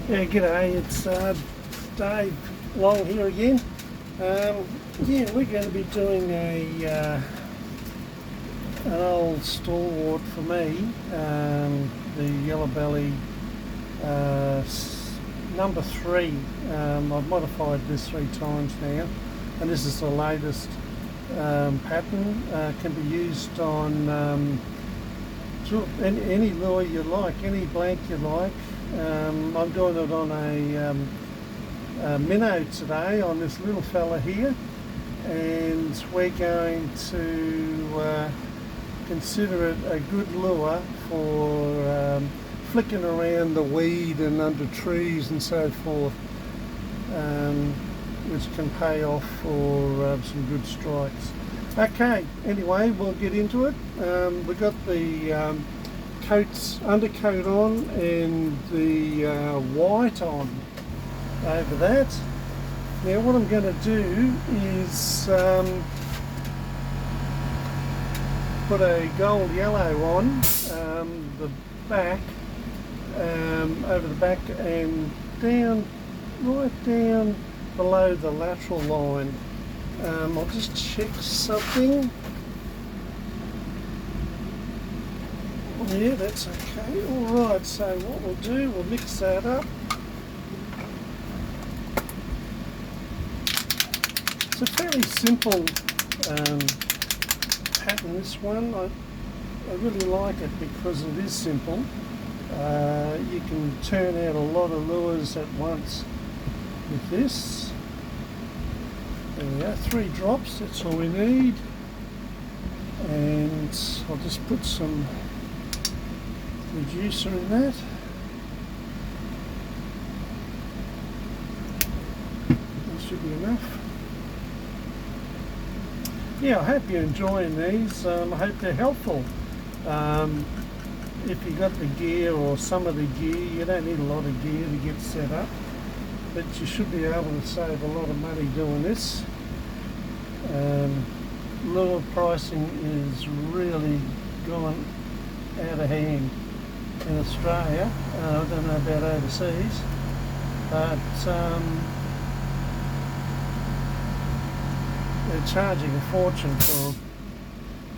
Yeah, g'day, it's Dave Long here again. Yeah, we're going to be doing an old stalwart for me, the Yella Belly number 3. I've modified this 3 times now, and this is the latest pattern. Can be used on any lure you like, any blank you like. I'm doing it on a minnow today, on this little fella here, and we're going to consider it a good lure for flicking around the weed and under trees and so forth, which can pay off for some good strikes. Okay, anyway, we'll get into it. We've got the undercoat on and the white on over that. Now what I'm going to do is put a gold yellow on the back, over the back and down, right down below the lateral line. I'll just check something. Yeah, that's okay. Alright, so what we'll do, we'll mix that up. It's a fairly simple pattern, this one. I really like it because it is simple. You can turn out a lot of lures at once with this. There we go, 3 drops, that's all we need. And I'll just put some reducer in that. That should be enough. Yeah, I hope you're enjoying these. I hope they're helpful. If you got the gear or some of the gear, you don't need a lot of gear to get set up, but you should be able to save a lot of money doing this. Lure pricing is really gone out of hand in Australia. I don't know about overseas, but they're charging a fortune for them.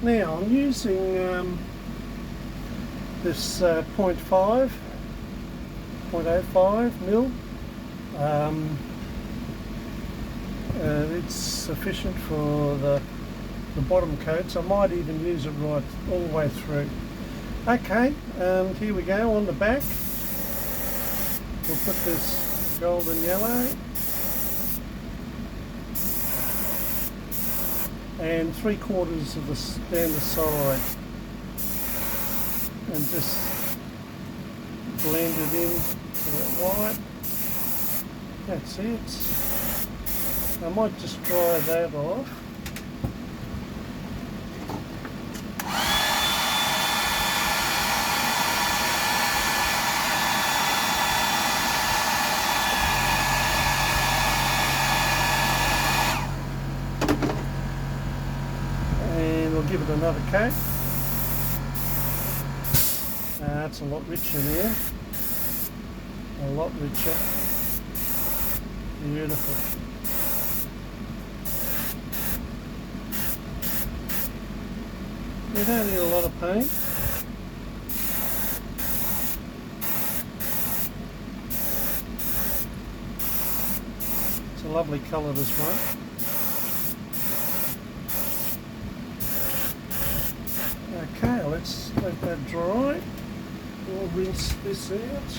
Now I'm using this 0.05 mil. It's sufficient for the bottom coats. I might even use it right all the way through. Okay, here we go on the back. We'll put this golden yellow and 3/4 of this down the side, and just blend it in to that white. That's it. I might just dry that off. Give it another coat. It's a lot richer now. A lot richer. Beautiful. You don't need a lot of paint. It's a lovely colour, this one. Okay, let's let that dry. We'll rinse this out.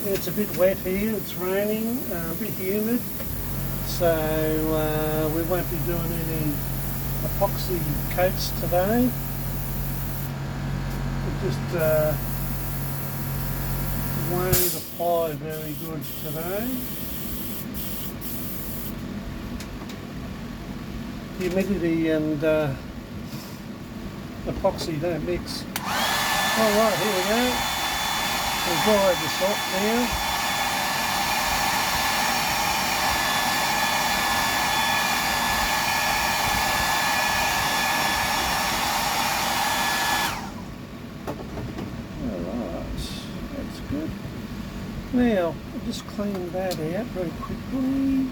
Yeah, it's a bit wet here, it's raining, a bit humid, so we won't be doing any epoxy coats today. It just won't apply very good today. Humidity and epoxy don't mix. Alright, here we go. We'll dry this off now. Now, I'll just clean that out very quickly,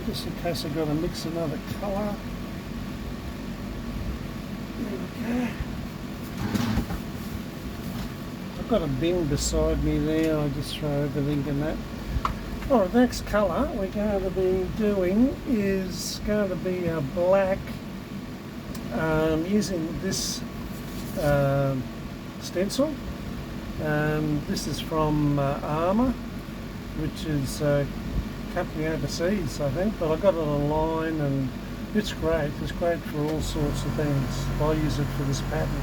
just in case I've got to mix another colour. There we go. I've got a bin beside me there, I just throw everything in that. Alright, the next colour we're going to be doing is going to be a black, using this stencil. This is from Armour, which is a company overseas, I think, but I got it online and it's great. It's great for all sorts of things. I use it for this pattern.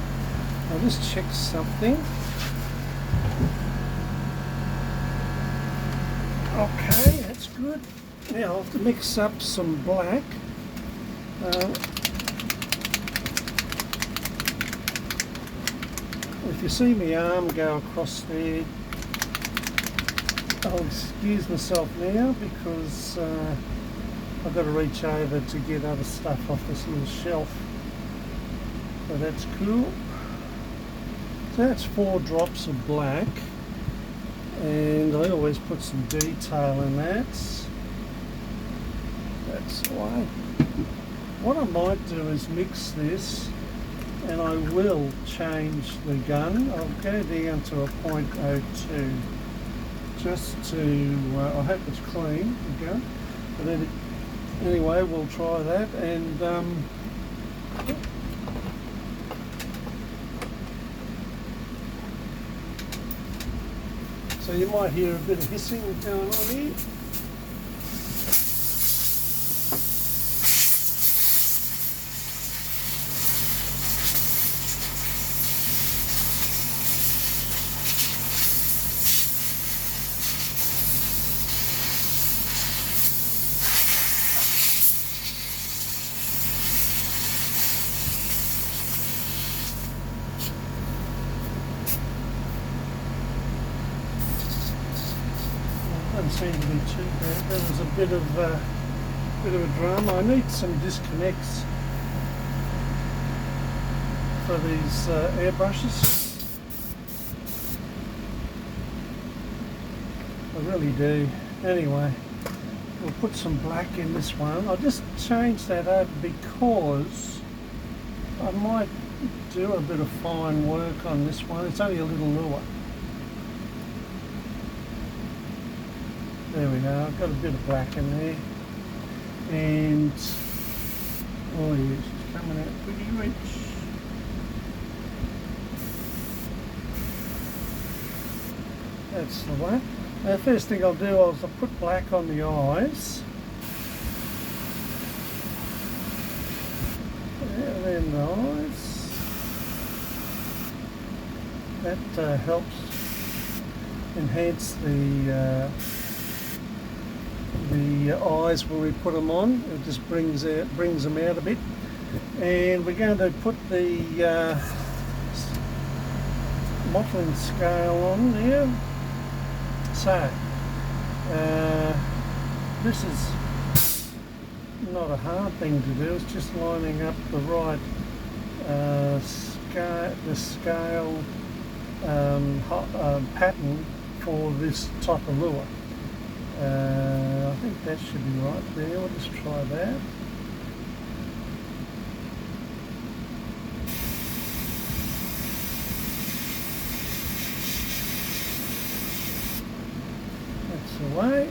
I'll just check something. Okay, that's good. Now I'll have to mix up some black. If you see my arm go across there, I'll excuse myself now because I've got to reach over to get other stuff off this little shelf. So that's cool. So that's 4 drops of black, and I always put some detail in that. That's why. What I might do is mix this, and I will change the gun. I'll go down to a .02 just to, I hope it's clean, the gun. But then, anyway, we'll try that. And so you might hear a bit of hissing going on here. Doesn't seem to be too bad. There was a bit of a drama. I need some disconnects for these airbrushes. I really do. Anyway, we'll put some black in this one. I'll just change that over because I might do a bit of fine work on this one. It's only a little lure. There we go, I've got a bit of black in there. And, oh yes, it's coming out pretty rich. That's the one. The first thing I'll do is I'll put black on the eyes. There the eyes. That helps enhance the eyes when we put them on. It just brings them out a bit. And we're going to put the mottling scale on there. So this is not a hard thing to do. It's just lining up the right scale pattern for this type of lure. I think that should be right there. We'll just try that. That's the way.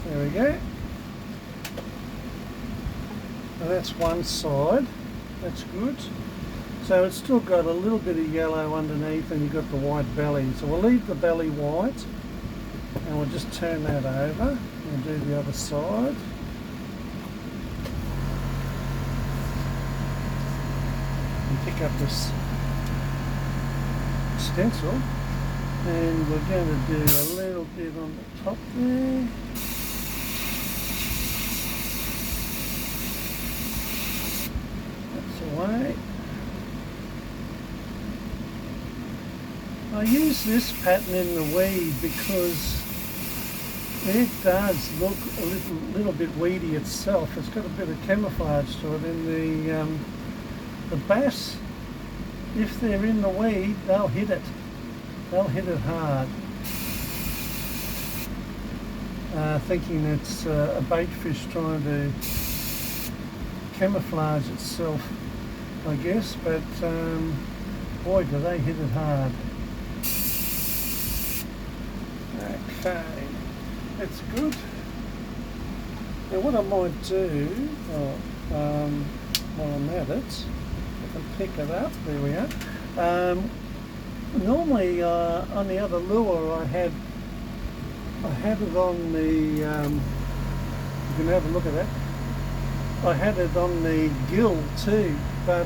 There we go. Now that's one side. That's good. So it's still got a little bit of yellow underneath, and you've got the white belly. So we'll leave the belly white, and we'll just turn that over and do the other side. And pick up this stencil, and we're going to do a little bit on the top there. Away. I use this pattern in the weed because it does look a little bit weedy itself. It's got a bit of camouflage to it. In the bass, if they're in the weed, they'll hit it. They'll hit it hard, thinking it's a bait fish trying to camouflage itself, I guess. But boy, do they hit it hard. Okay, that's good. Now what I might do, while I'm at it, I can pick it up. There we are. Normally on the other lure I had it on the, you can have a look at that. I had it on the gill too, but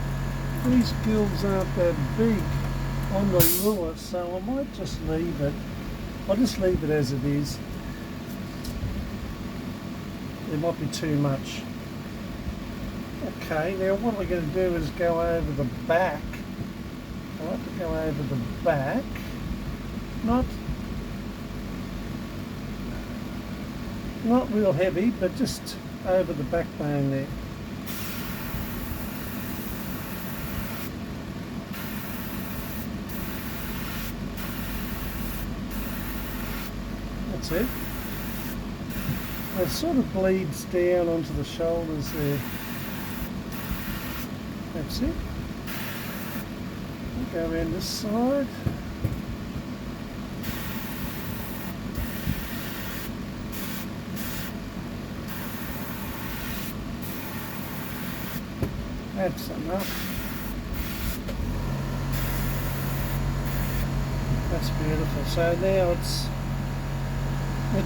these gills aren't that big on the lure, so I might just leave it. I'll just leave it as it is. There might be too much. Okay, now what we're going to do is go over the back. I like to go over the back, not real heavy, but just over the backbone there. That's it. It sort of bleeds down onto the shoulders there. That's it. We'll go around this side. That's enough. That's beautiful. So now it's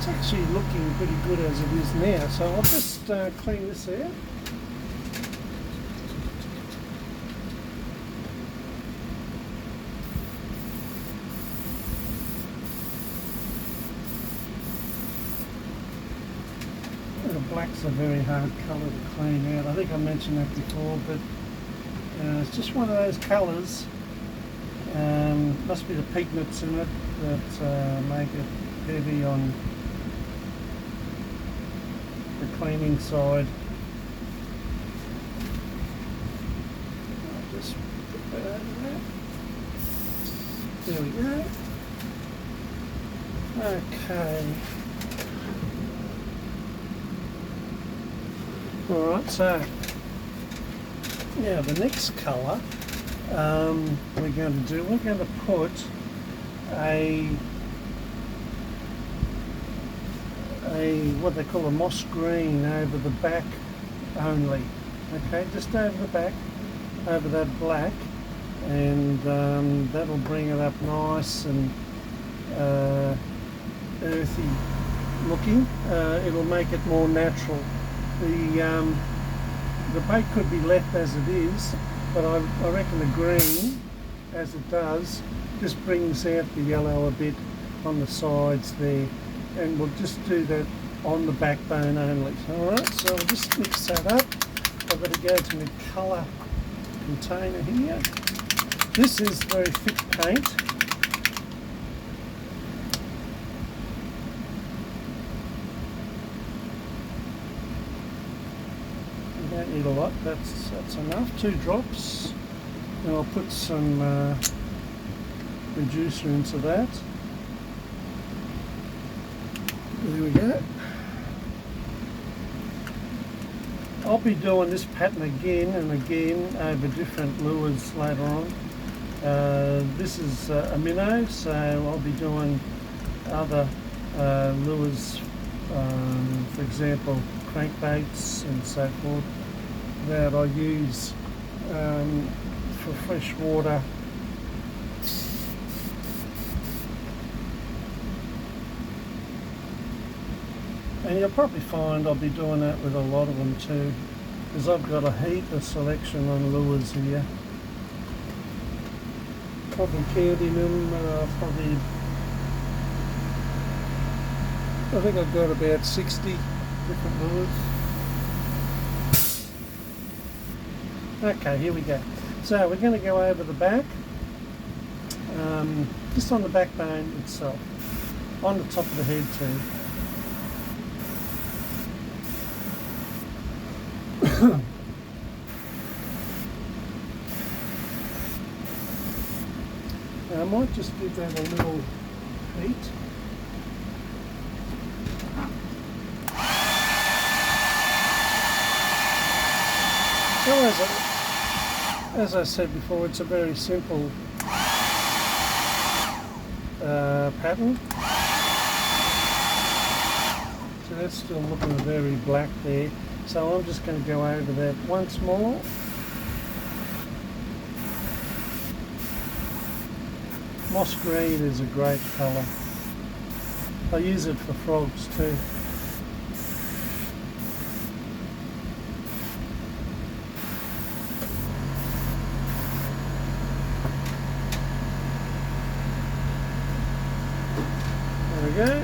actually looking pretty good as it is now. So I'll just clean this out. The black's a very hard colour to clean out. I think I mentioned that before, but it's just one of those colours. Must be the pigments in it that make it heavy on the cleaning side. I'll just put that over there. There we go. Okay. Alright, so now the next colour we're going to put a what they call a moss green over the back only. Okay, just over the back, over that black, and that'll bring it up nice and earthy looking. It'll make it more natural. The bait could be left as it is, but I reckon the green, as it does, just brings out the yellow a bit on the sides there, and we'll just do that on the backbone only. Alright, so I'll just mix that up. I've got to go to my colour container here. This is very thick paint. Don't need a lot, that's enough. 2 drops. And I'll put some reducer into that. There we go. I'll be doing this pattern again and again over different lures later on. This is a minnow, so I'll be doing other lures, for example crankbaits and so forth, that I use for fresh water. And you'll probably find I'll be doing that with a lot of them too, because I've got a heap of selection on lures here. Probably counting them, I think I've got about 60 different lures. Okay, here we go. So we're going to go over the back. just on the backbone itself, on the top of the head too. Now I might just give that a little heat. So as I said before, it's a very simple pattern. So that's still looking very black there. So I'm just going to go over that once more. Moss green is a great colour. I use it for frogs too. There we go.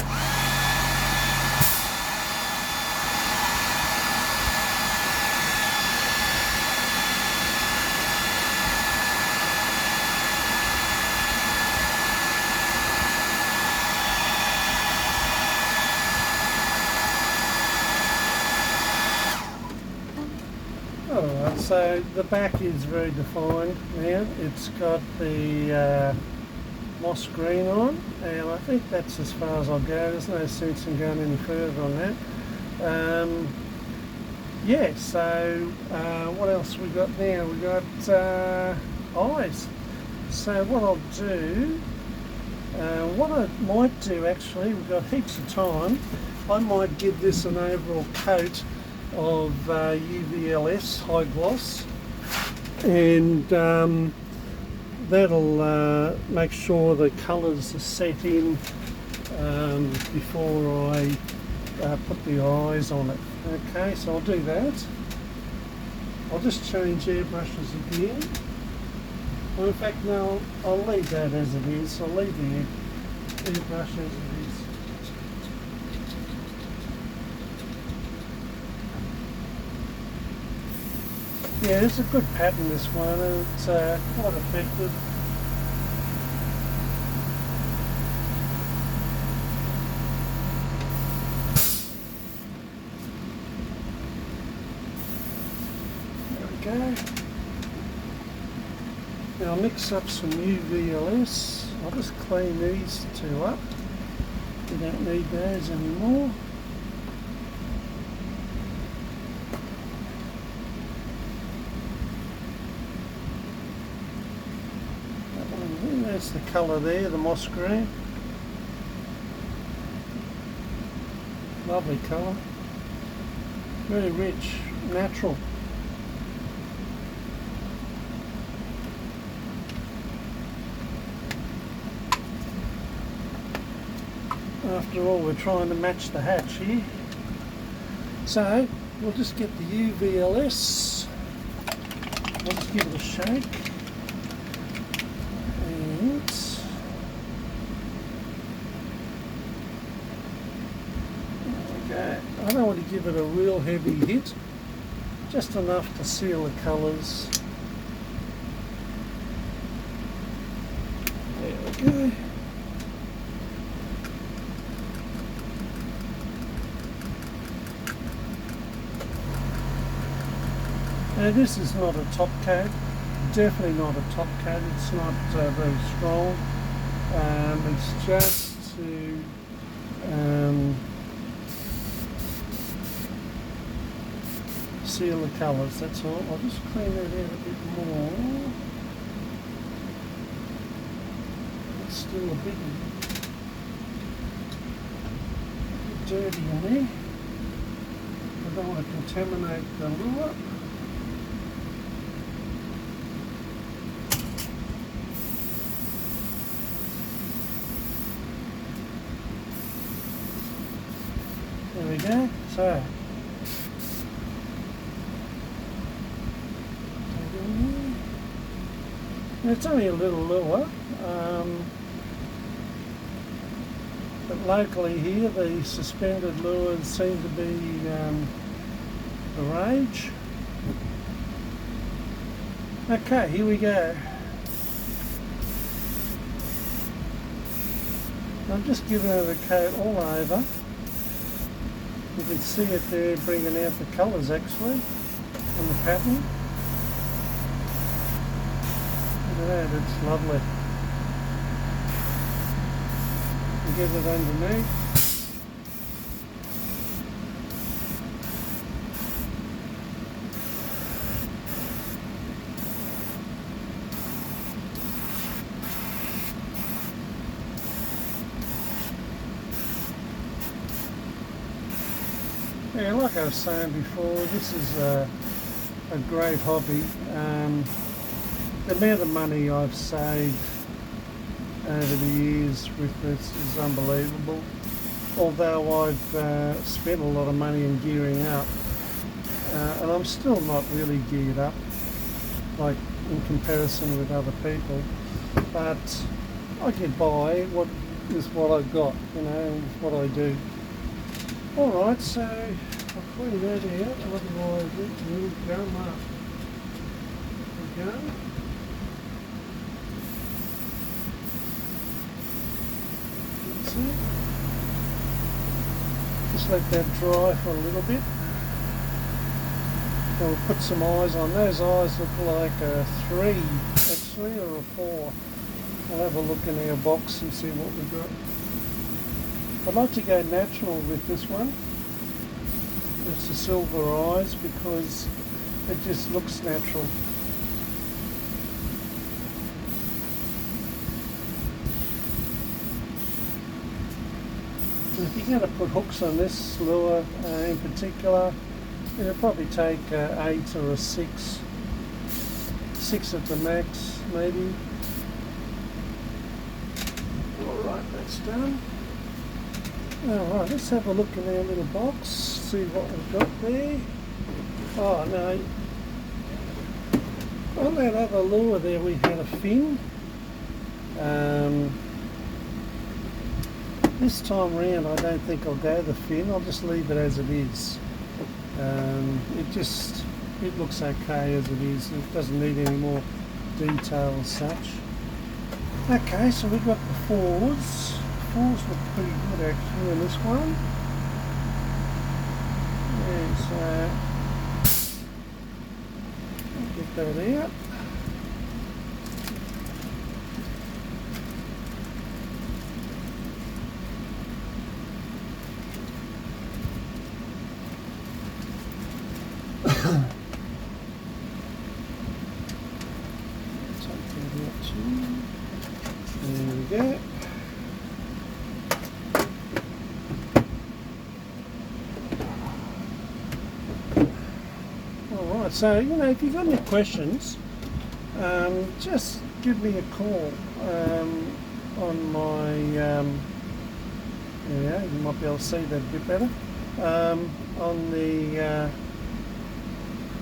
Alright, so the back is very defined now. It's got the moss green on, and I think that's as far as I'll go. There's no sense in going any further on that. Yeah, so what else we got now? We got eyes. So what I'll do, what I might do actually, we've got heaps of time, I might give this an overall coat of UVLS high gloss, and that'll make sure the colours are set in before I put the eyes on it. Okay, so I'll do that. I'll just change airbrushes again. Well, in fact, no, I'll leave that as it is. I'll leave the airbrush as it is. Yeah, it's a good pattern, this one, and it's quite effective. There we go. Now I'll mix up some UVLS. I'll just clean these two up. We don't need those anymore. That's the colour there, the moss green. Lovely colour. Very rich, natural. After all, we're trying to match the hatch here. So, we'll just get the UVLS. I'll just give it a shake. I don't want to give it a real heavy hit, just enough to seal the colours. There we go. Now this is not a top coat, definitely not a top coat, it's not very strong. It's just to seal the colours, that's all. I'll just clean that out a bit more. It's still a bit dirty in there. I don't want to contaminate the lure. There we go. So it's only a little lure, but locally here the suspended lures seem to be the rage. Okay, here we go. I'm just giving it a coat all over. You can see it there bringing out the colours actually on the pattern. Look at that, it's lovely. And get it underneath. Yeah, like I was saying before, this is a great hobby. The amount of money I've saved over the years with this is unbelievable. Although I've spent a lot of money in gearing up, and I'm still not really geared up, like in comparison with other people. But I get by what I've got, you know, what I do. Alright, so I'll clean that out, otherwise it will come up. There we go. That's it. Just let that dry for a little bit. And we'll put some eyes on. Those eyes look like a 3 actually, or a 4. I'll have a look in our box and see what we've got. I'd like to go natural with this one. It's the silver eyes because it just looks natural. And if you're going to put hooks on this lure in particular, it'll probably take 8 or a 6. 6 at the max, maybe. Alright, that's done. Alright, let's have a look in our little box, see what we've got there. Oh no, on that other lure there we had a fin. This time round I don't think I'll go the fin, I'll just leave it as it is. It looks okay as it is, it doesn't need any more detail as such. Okay, so we've got the 4s. 4s look pretty good actually in this one. Yeah, so I'll get that out. Take that out too. There we go. So, you know, if you've got any questions, just give me a call on my, yeah, you might be able to see that a bit better, on the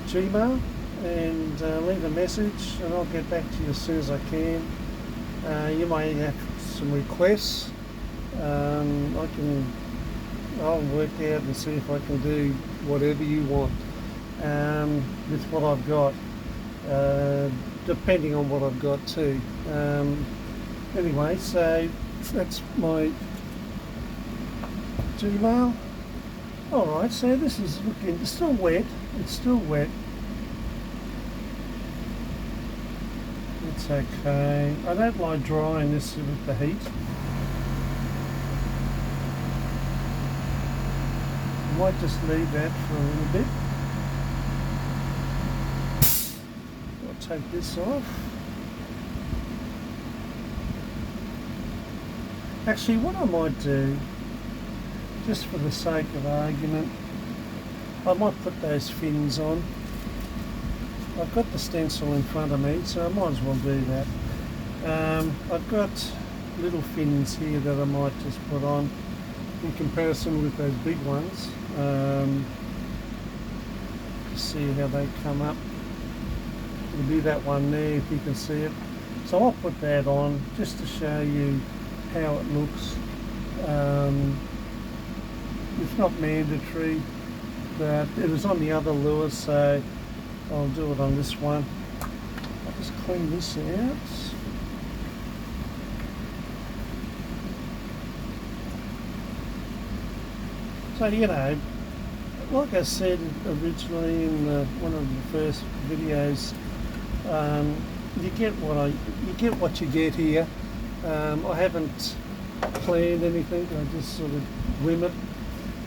Gmail, and leave a message and I'll get back to you as soon as I can. You may have some requests. I'll work out and see if I can do whatever you want. With what I've got, depending on what I've got too. Anyway, so that's my Gmail. Alright, so this is looking, it's still wet, it's okay. I don't like drying this with the heat. I might just leave that for a little bit. Take this off. Actually, what I might do, just for the sake of argument, I might put those fins on. I've got the stencil in front of me, so I might as well do that. I've got little fins here that I might just put on in comparison with those big ones. See how they come up. It'll be that one there if you can see it. So I'll put that on just to show you how it looks. It's not mandatory, but it was on the other lure, so I'll do it on this one. I'll just clean this out. So, you know, like I said originally in one of the first videos, you get what you get here. I haven't planned anything. I just sort of whim it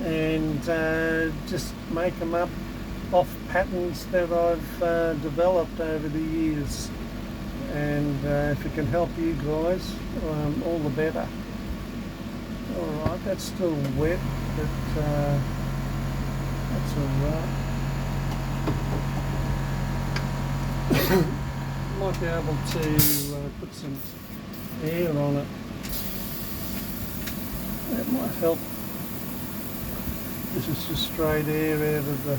and just make them up off patterns that I've developed over the years. And if it can help you guys, all the better. Alright, that's still wet, but that's alright. Might be able to put some air on it. That might help. This is just straight air out of the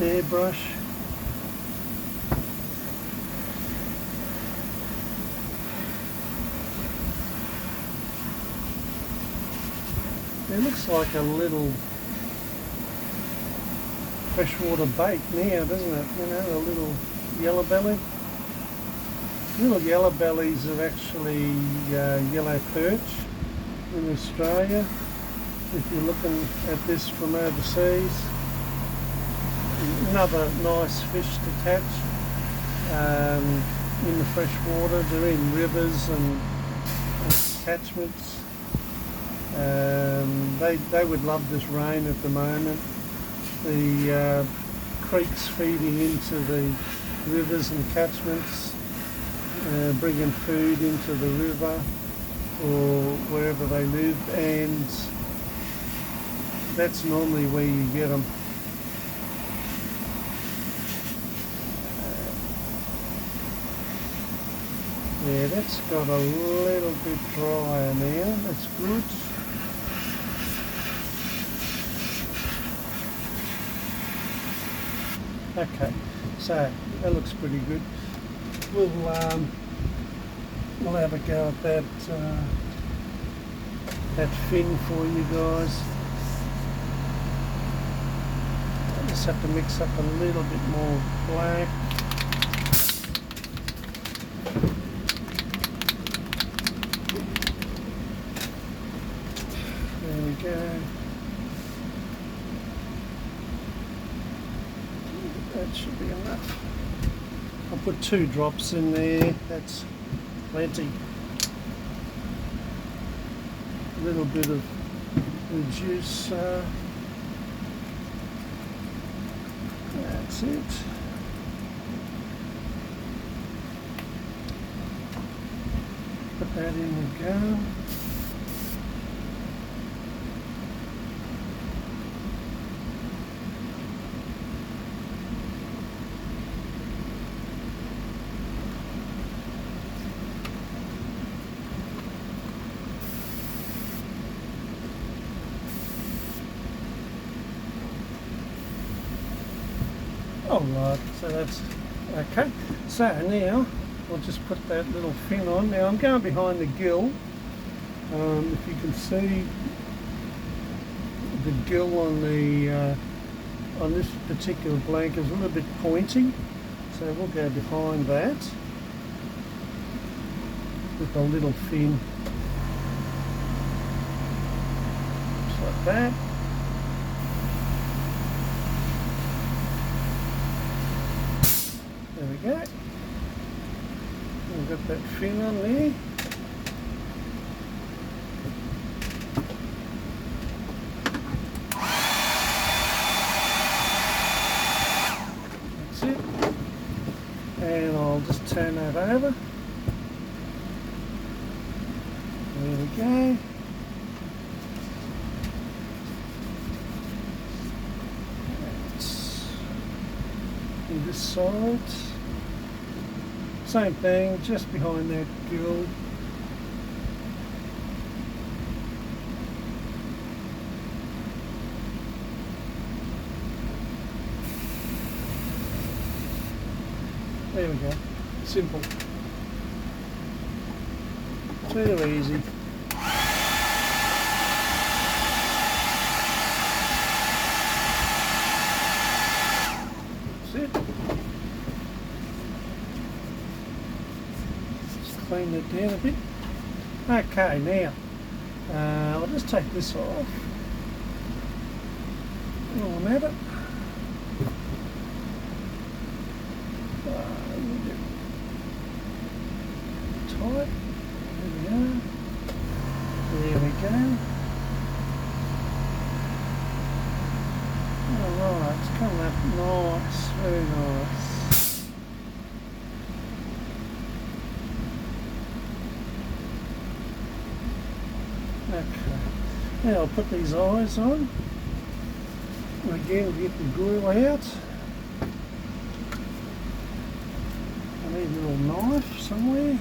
airbrush. It looks like a little freshwater bait now, doesn't it? You know, a little yellow belly. Little yellow bellies are actually yellow perch in Australia. If you're looking at this from overseas, another nice fish to catch in the fresh water. They're in rivers and catchments. They would love this rain at the moment. The creeks feeding into the rivers and catchments, bringing food into the river or wherever they live, and that's normally where you get them. Yeah, that's got a little bit drier now, that's good. Okay, so that looks pretty good. We'll have a go at that fin for you guys. I just have to mix up a little bit more black. There we go. That should be enough. I'll put 2 drops in there, that's plenty. A little bit of the juice, that's it. Put that in the gun. Alright, so that's okay. So now I'll just put that little fin on. Now I'm going behind the gill. If you can see the gill on the on this particular blanket is a little bit pointy, so we'll go behind that with a little fin, just like that. There we go. We've got that fin on there. That's it. And I'll just turn that over. There we go. And this side. Same thing, just behind that gill. There we go. Simple. Too easy. That's it. Clean it it down a bit. Okay, now I'll just take this off while I'm at it. Tight. There we are. There we go. Alright, it's coming up nice, very nice. Okay, now I'll put these eyes on. Again, we'll get the glue out. I need a little knife somewhere.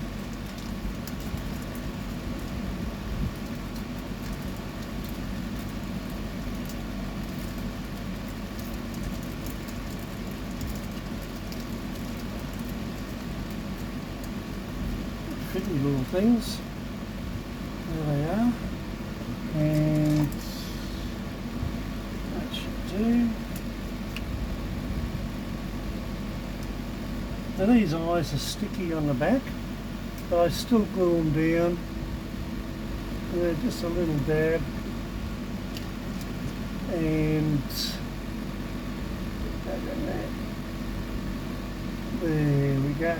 Fitty little things. There they are. And that should do. Now these eyes are sticky on the back, but I still glue them down. They're just a little dab. And there we go.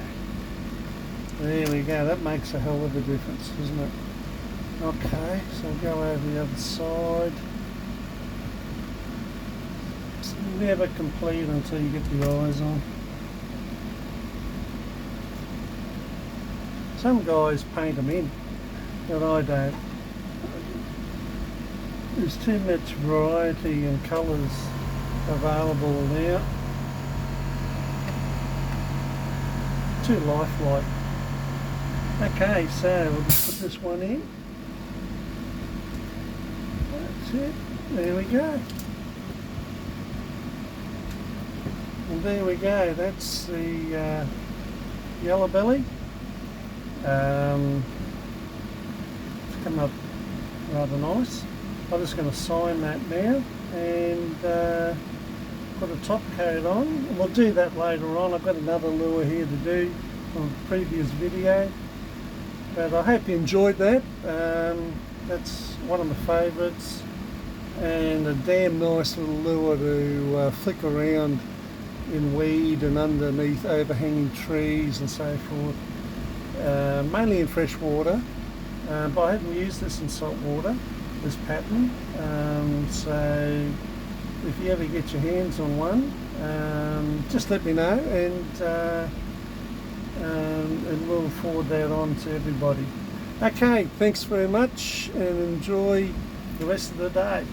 There we go, that makes a hell of a difference, doesn't it? Okay, so I'll go over the other side. It's never complete until you get the eyes on. Some guys paint them in, but I don't. There's too much variety and colours available now. Too lifelike. Okay, so we'll just put this one in. That's it. There we go. And there we go. That's the Yella Belly. It's come up rather nice. I'm just going to sign that now and put a top coat on. And we'll do that later on. I've got another lure here to do from a previous video. But I hope you enjoyed that. That's one of my favourites, and a damn nice little lure to flick around in weed and underneath overhanging trees and so forth. Mainly in fresh water, but I haven't used this in salt water, this pattern. So if you ever get your hands on one, just let me know, and we'll forward that on to everybody. Okay, thanks very much and enjoy the rest of the day.